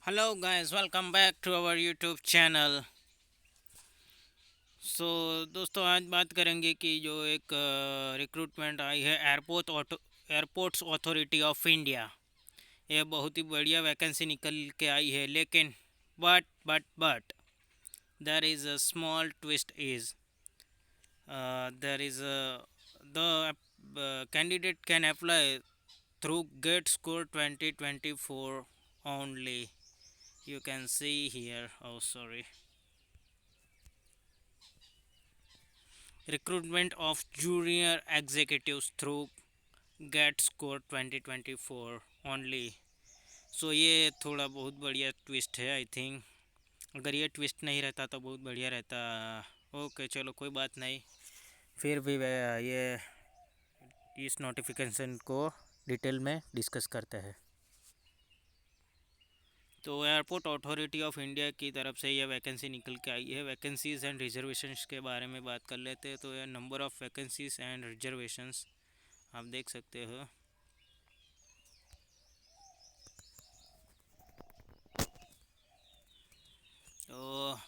Hello guys, welcome back to our YouTube channel. दोस्तों आज बात करेंगे कि जो एक रिक्रूटमेंट आई है एयरपोर्ट्स अथॉरिटी ऑफ इंडिया। ये बहुत ही बढ़िया वैकेंसी निकल के आई है, लेकिन but there is a small twist is there is the candidate can apply through GATE score 2024 only. You can see here. Oh, sorry. Recruitment of junior executives through GATE score 2024 only. ये थोड़ा बहुत बढ़िया twist है I think. अगर ये twist नहीं रहता तो बहुत बढ़िया रहता। ओके चलो कोई बात नहीं, फिर भी ये इस नोटिफिकेशन को डिटेल में डिस्कस करते हैं। तो एयरपोर्ट अथॉरिटी ऑफ इंडिया की तरफ से यह वैकेंसी निकल के आई है। वैकेंसीज़ एंड रिजर्वेशंस के बारे में बात कर लेते हैं। तो यह number of vacancies and reservations आप देख सकते हो। तो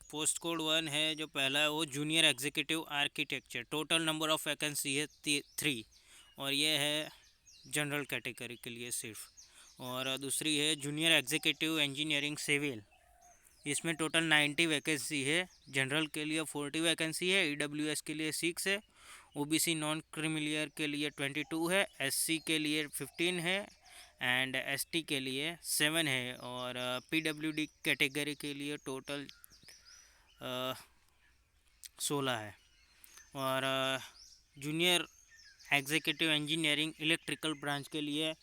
पोस्ट कोड 1 है जो पहला है वो junior executive architecture. Total number of vacancy है 3 और ये है जनरल कैटेगरी के लिए सिर्फ। और दूसरी है जूनियर एग्जीक्यूटिव इंजीनियरिंग सिविल। इसमें टोटल 90 वैकेंसी है। जनरल के लिए 40 वैकेंसी है, ईडब्ल्यूएस के लिए 6 है, ओबीसी नॉन क्रिमिलियर के लिए 22 है, एससी के लिए 15 है एंड एसटी के लिए 7 है और पीडब्ल्यूडी कैटेगरी के लिए टोटल 16 है। और junior executive engineering electrical branch के लिए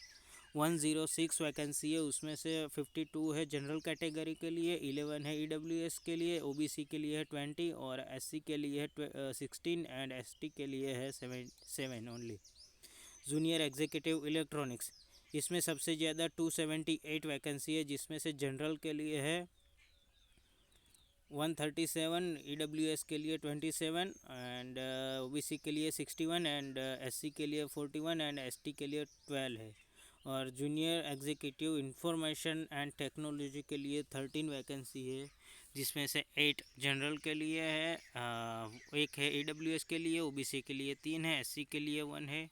106 वैकेंसी है। उसमें से 52 है जनरल कैटेगरी के लिए, 11 है ईडब्ल्यूएस के लिए, ओबीसी के लिए है 20 और एससी के लिए है 16 एंड एसटी के लिए है 7 ओनली। जूनियर एग्जीक्यूटिव इलेक्ट्रॉनिक्स, इसमें सबसे ज़्यादा 278 वैकेंसी है, जिसमें से जनरल के लिए है 137, ईडब्ल्यूएस के लिए 27 एंड ओबीसी के लिए 61 एंड एससी के लिए 41 एंड एसटी के लिए 12 है। और junior executive information and technology के लिए 13 वैकेंसी है, जिसमें से 8 जनरल के लिए है, एक है ईडब्ल्यूएस के लिए, ओबीसी के लिए 3 है, एससी के लिए 1 है।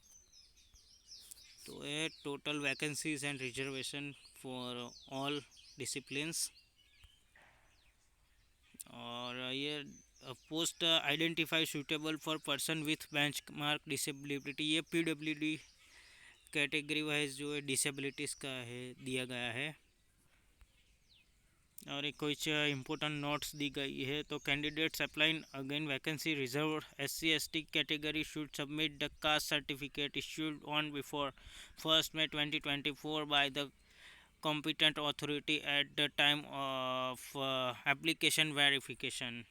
तो ये total vacancies and reservation for all disciplines. और ये post identify suitable for person with bench mark disability, ये पीडब्ल्यूडी कैटेगरी वाइज जो है डिसेबिलिटीज़ का है दिया गया है। और एक कुछ इम्पोर्टेंट नोट्स दी गई है। तो candidates applying again vacancy reserve SC ST category should submit the caste certificate issued on before 1 May 2024 by the competent authority at the time of application verification।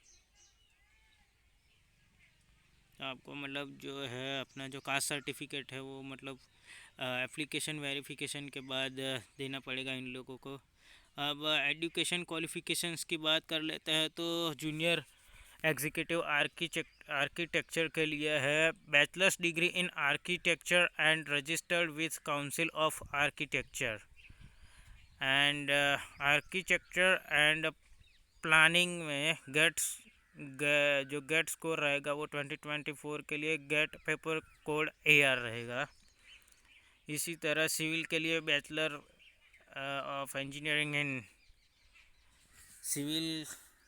आपको मतलब जो है अपना जो कास्ट सर्टिफिकेट है वो मतलब एप्लीकेशन वेरिफिकेशन के बाद देना पड़ेगा इन लोगों को। अब एजुकेशन क्वालिफ़िकेशंस की बात कर लेते हैं। तो जूनियर एग्जीक्यूटिव आर्किटेक्चर के लिए है bachelors degree in architecture and registered with council of architecture and architecture and planning में जो गेट स्कोर रहेगा वो 2024 के लिए गेट पेपर कोड AR रहेगा। इसी तरह सिविल के लिए bachelor of engineering in civil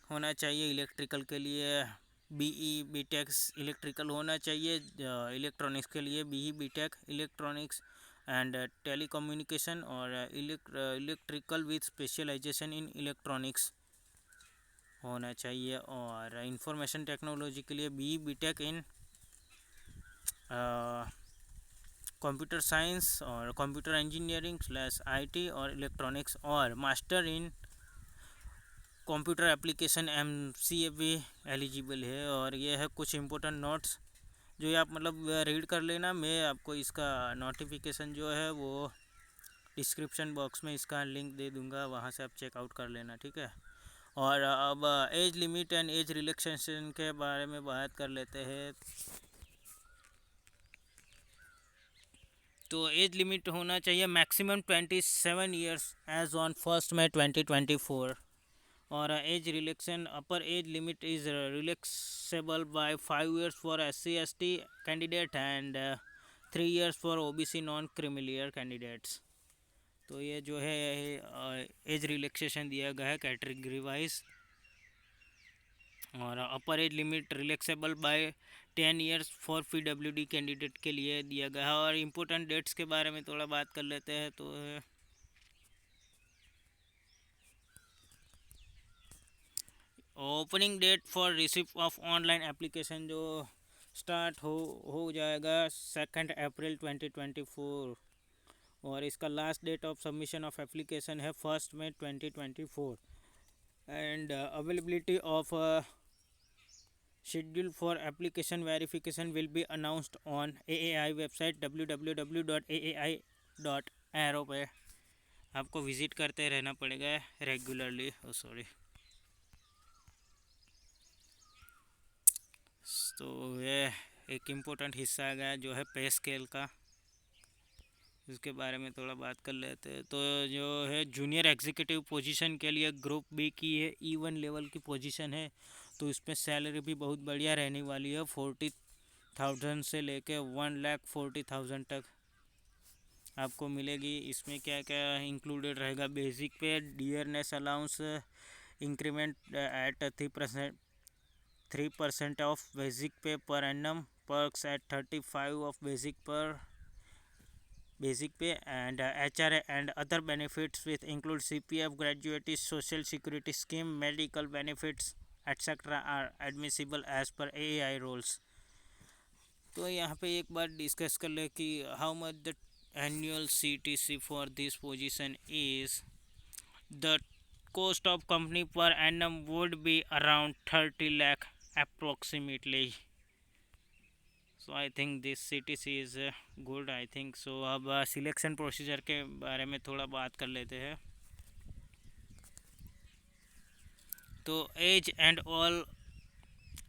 होना चाहिए। इलेक्ट्रिकल के लिए BE BTech इलेक्ट्रिकल होना चाहिए। इलेक्ट्रॉनिक्स के लिए BE BTech electronics and telecommunication और electrical with specialization in electronics होना चाहिए। और इंफॉर्मेशन टेक्नोलॉजी के लिए BE BTech in computer science और कंप्यूटर इंजीनियरिंग /IT और इलेक्ट्रॉनिक्स और master in computer application MCA भी एलिजिबल है। और ये है कुछ इम्पोर्टेंट नोट्स जो ये आप मतलब रीड कर लेना। मैं आपको इसका नोटिफिकेशन जो है वो डिस्क्रिप्शन बॉक्स में इसका लिंक दे दूँगा, वहाँ से आप चेकआउट कर लेना, ठीक है। और अब age limit and age relaxation के बारे में बात कर लेते हैं। तो एज लिमिट होना चाहिए maximum 27 years age on 1 May 2024, और age relaxation upper age limit is relaxable by 5 years for SC/ST candidate and 3 years for OBC non creamy layer candidates. तो ये जो है एज रिलैक्सेशन दिया गया है कैटेगरी वाइज, और upper age limit relaxable by 10 years for PWD candidate के लिए दिया गया है। और इम्पोर्टेंट डेट्स के बारे में थोड़ा बात कर लेते हैं। तो opening date for receive of online application जो स्टार्ट हो जाएगा 2 अप्रैल 2024, और इसका last date of submission of application है 1 May 2024, and availability of schedule for application verification will be announced on AAI website www.aai.aero पे आपको विजिट करते रहना पड़ेगा रेगुलरली। सॉरी, तो ये एक इम्पोर्टेंट हिस्सा आ गया जो है पे स्केल का, इसके बारे में थोड़ा बात कर लेते हैं। तो जो है जूनियर एग्जीक्यूटिव पोजीशन के लिए ग्रुप बी की है E1 लेवल की पोजीशन है, तो इसमें सैलरी भी बहुत बढ़िया रहने वाली है। 40,000 से लेके 1,40,000 तक आपको मिलेगी। इसमें क्या क्या इंक्लूडेड रहेगा? Basic pay dearness allowance increment at 3% of basic pay per annum, perks at 35 of basic pay and HRA and other benefits which include CPF, gratuity, social security scheme, medical benefits etc. are admissible as per AAI rules। तो यहाँ पे एक बार discuss कर ले कि how much the annual CTC for this position is. The cost of company per annum would be around 30 lakh approximately। So I think this CTC is good, I think so. अब selection procedure के बारे में थोड़ा बात कर लेते हैं। तो age and all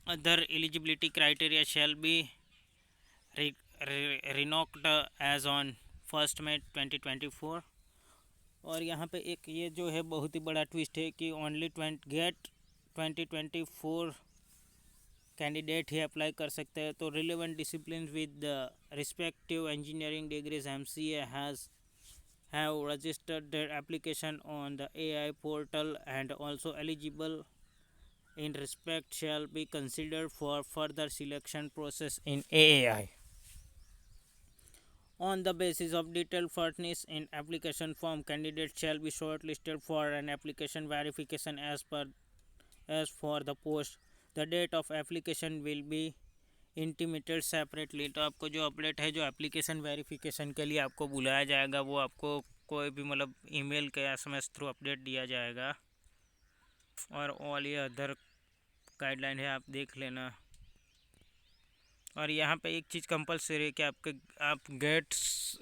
other eligibility criteria shall be reckoned as on 1 May 2024। और यहाँ पे एक ये जो है बहुत ही बड़ा ट्विस्ट है कि ओनली गेट 2024 कैंडिडेट ही अप्लाई कर सकते हैं। तो relevant discipline with respective engineering degrees MCA have registered their application on the AI portal and also eligible in respect shall be considered for further selection process in AAI on the basis of detailed furnished in application form. Candidates shall be shortlisted for an application verification as for the post। The date of application will be intimated separately. तो आपको जो update है, जो application verification के लिए आपको बुलाया जाएगा, वो आपको कोई भी मतलब ईमेल के SMS थ्रू अपडेट दिया जाएगा। और ऑल ये अदर गाइडलाइन है, आप देख लेना। और यहाँ पे एक चीज़ कंपलसरी है कि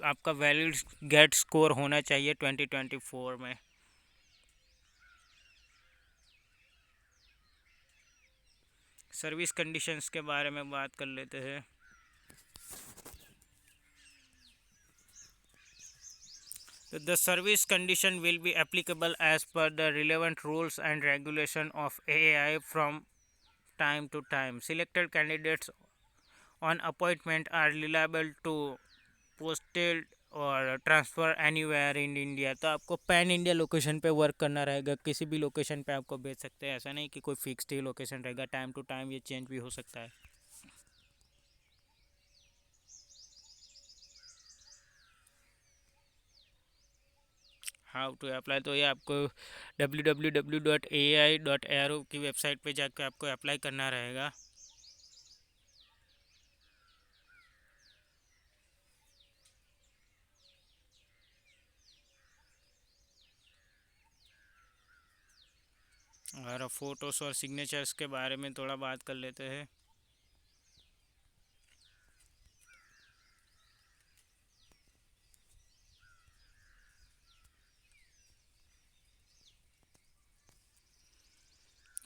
आपका वैलिड गेट स्कोर होना चाहिए 2024 में। सर्विस कंडीशंस के बारे में बात कर लेते हैं। The service condition will be applicable as per the relevant rules and regulation of AAI from time to time। Selected candidates on appointment are liable to posted और ट्रांसफ़र एनीवेयर इन इंडिया। तो आपको pan India location पे work करना रहेगा, किसी भी location पे आपको भेज सकते हैं। ऐसा नहीं कि कोई फिक्स्ड ही लोकेशन रहेगा, टाइम टू टाइम ये चेंज भी हो सकता है। हाउ टू अप्लाई, तो ये आपको www.ai.aero की वेबसाइट पे जाकर आपको अप्लाई करना रहेगा। और फ़ोटोज़ और सिग्नेचर्स के बारे में थोड़ा बात कर लेते हैं।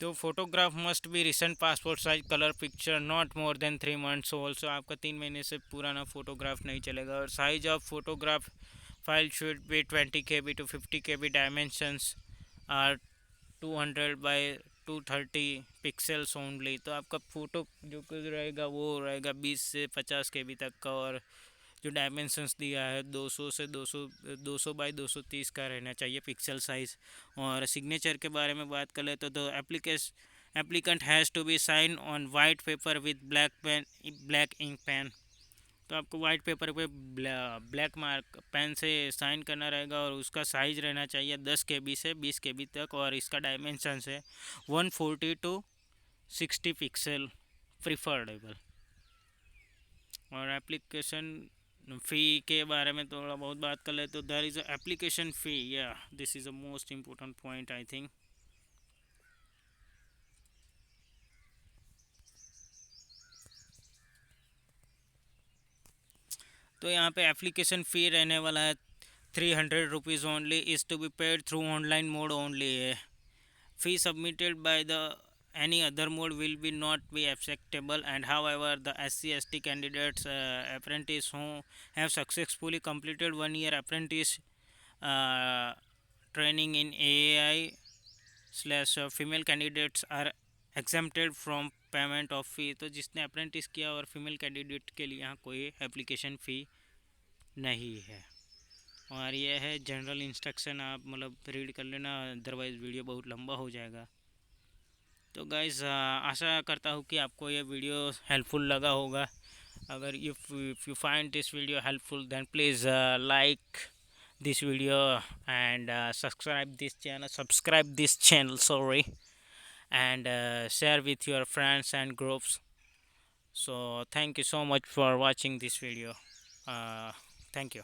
तो photograph must be recent passport size colour picture not more than 3 months also. आपका 3 महीने से पुराना फोटोग्राफ नहीं चलेगा। और size of photograph file should be 20 KB to 50 KB। Dimensions are 200 by 230 pixels only. तो आपका फ़ोटो जो कुछ रहेगा वो रहेगा 20 से 50 KB तक का। और जो डायमेंशंस दिया है 200 से 200 का रहना चाहिए पिक्सल साइज़। और सिग्नेचर के बारे में बात कर ले तो applicant has to be sign on white paper with black ink pen. तो आपको वाइट पेपर पे ब्लैक मार्क पेन से साइन करना रहेगा। और उसका साइज रहना चाहिए 10 KB से 20 KB तक। और इसका डायमेंशन है 140 to 60 पिक्सल प्रिफरेबल। और एप्लीकेशन फ़ी के बारे में थोड़ा बहुत बात कर ले तो there is a application fee. या this is a most important point I think. तो यहाँ पे एप्लीकेशन फ़ी रहने वाला है 300 rupees only. Is to be paid through online mode only है। Fee submitted by the any other mode will be not be acceptable. And however the SC/ST candidates apprentice who have successfully completed 1 year apprentice uh, training in AAI slash female candidates are exempted from payment of fee. तो जिसने apprentice किया और female candidate के लिए यहाँ कोई application fee नहीं है। और ये है जनरल इंस्ट्रक्शन, आप मतलब रीड कर लेना, अदरवाइज़ वीडियो बहुत लंबा हो जाएगा। तो गाइज़ आशा करता हूँ कि आपको ये वीडियो हेल्पफुल लगा होगा। अगर if you find this video helpful then please like this video and subscribe this channel sorry, and share with your friends and groups. So thank you so much for watching this video. Thank you.